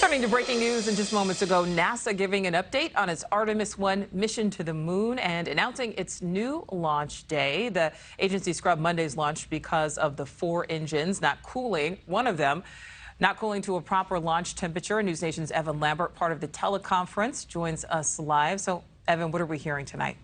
Turning to breaking news, in just moments ago, NASA giving an update on its Artemis 1 mission to the moon and announcing its new launch day. The agency scrubbed Monday's launch because of the 4 engines not cooling, one of them not cooling to a proper launch temperature. NewsNation's Evan Lambert, part of the teleconference, joins us live. So, Evan, what are we hearing tonight?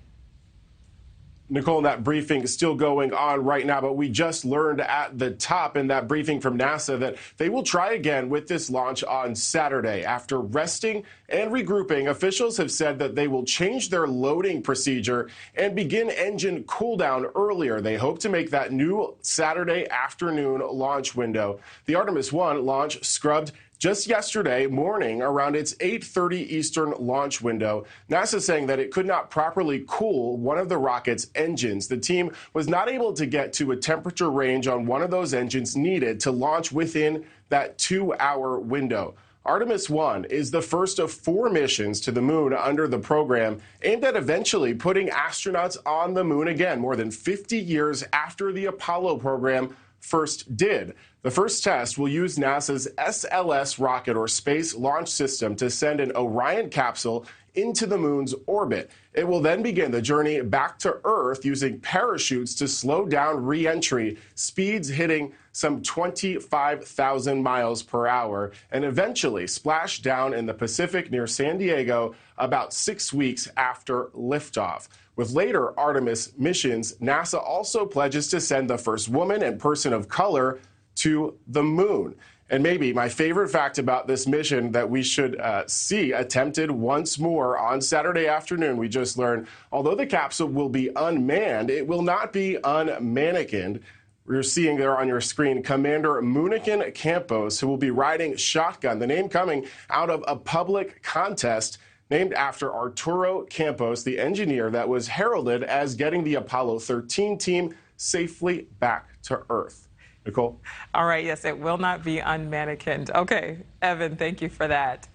Nichole, that briefing is still going on right now, but we just learned at the top in that briefing from NASA that they will try again with this launch on Saturday. After resting and regrouping, officials have said that they will change their loading procedure and begin engine cooldown earlier. They hope to make that new Saturday afternoon launch window. The Artemis 1 launch scrubbed just yesterday morning around its 8:30 Eastern launch window. NASA saying that it could not properly cool one of the rocket's engines. The team was not able to get to a temperature range on one of those engines needed to launch within that 2-hour window. Artemis 1 is the first of 4 missions to the moon under the program, aimed at eventually putting astronauts on the moon again, more than 50 years after the Apollo program first did. The first test will use NASA's SLS rocket, or Space Launch System, to send an Orion capsule into the moon's orbit. It will then begin the journey back to Earth using parachutes to slow down re-entry, speeds hitting some 25,000 miles per hour, and eventually splash down in the Pacific near San Diego about 6 weeks after liftoff. With later Artemis missions, NASA also pledges to send the first woman and person of color to the moon. And maybe my favorite fact about this mission that we should see attempted once more on Saturday afternoon, we just learned, although the capsule will be unmanned, it will not be unmannequined. We're seeing there on your screen Commander Munikin Campos, who will be riding shotgun, the name coming out of a public contest named after Arturo Campos, the engineer that was heralded as getting the Apollo 13 team safely back to Earth. Nichole? All right, yes, it will not be unmannequined. Okay, Evan, thank you for that.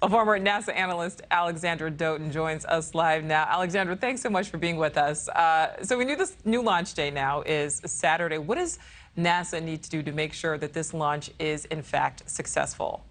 A former NASA analyst, Alexandra Doughton, joins us live now. Alexandra, thanks so much for being with us. So we knew this new launch day now is Saturday. What does NASA need to do to make sure that this launch is, in fact, successful?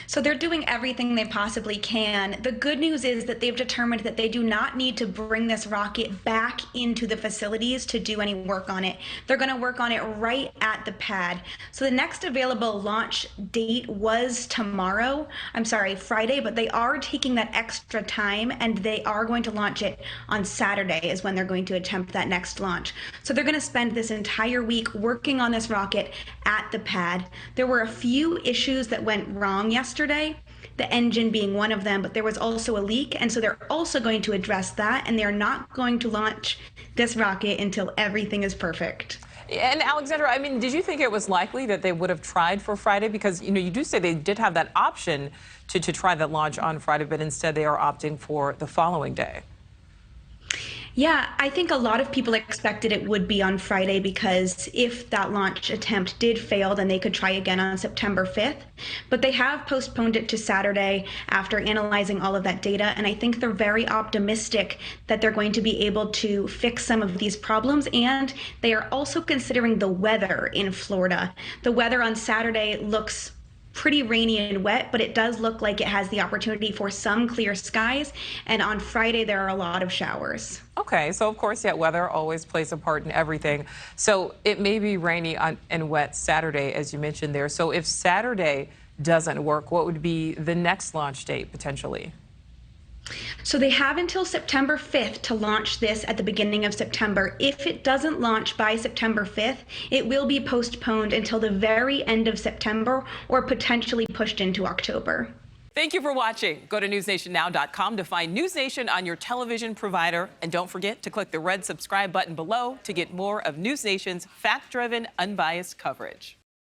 So they're doing everything they possibly can. The good news is that they've determined that they do not need to bring this rocket back into the facilities to do any work on it. They're going to work on it right at the pad. So the next available launch date was Friday, but they are taking that extra time and they are going to launch it on Saturday is when they're going to attempt that next launch. So they're going to spend this entire week working on this rocket at the pad. There were a few issues that went wrong yesterday, the engine being one of them, but there was also a leak, and so they're also going to address that, and they're not going to launch this rocket until everything is perfect. And Alexandra, I mean, did you think it was likely that they would have tried for Friday? Because, you know, you do say they did have that option to try that launch on Friday, but instead they are opting for the following day. Yeah, I think a lot of people expected it would be on Friday because if that launch attempt did fail, then they could try again on September 5th. But they have postponed it to Saturday after analyzing all of that data. And I think they're very optimistic that they're going to be able to fix some of these problems. And they are also considering the weather in Florida. The weather on Saturday looks pretty rainy and wet, but it does look like it has the opportunity for some clear skies. And on Friday, there are a lot of showers. Okay, so of course, yeah, weather always plays a part in everything. So it may be rainy and wet Saturday, as you mentioned there. So if Saturday doesn't work, what would be the next launch date potentially? So they have until September 5th to launch this at the beginning of September. If it doesn't launch by September 5th, it will be postponed until the very end of September or potentially pushed into October. Thank you for watching. Go to newsnationnow.com to find NewsNation on your television provider. And don't forget to click the red subscribe button below to get more of NewsNation's fact-driven, unbiased coverage.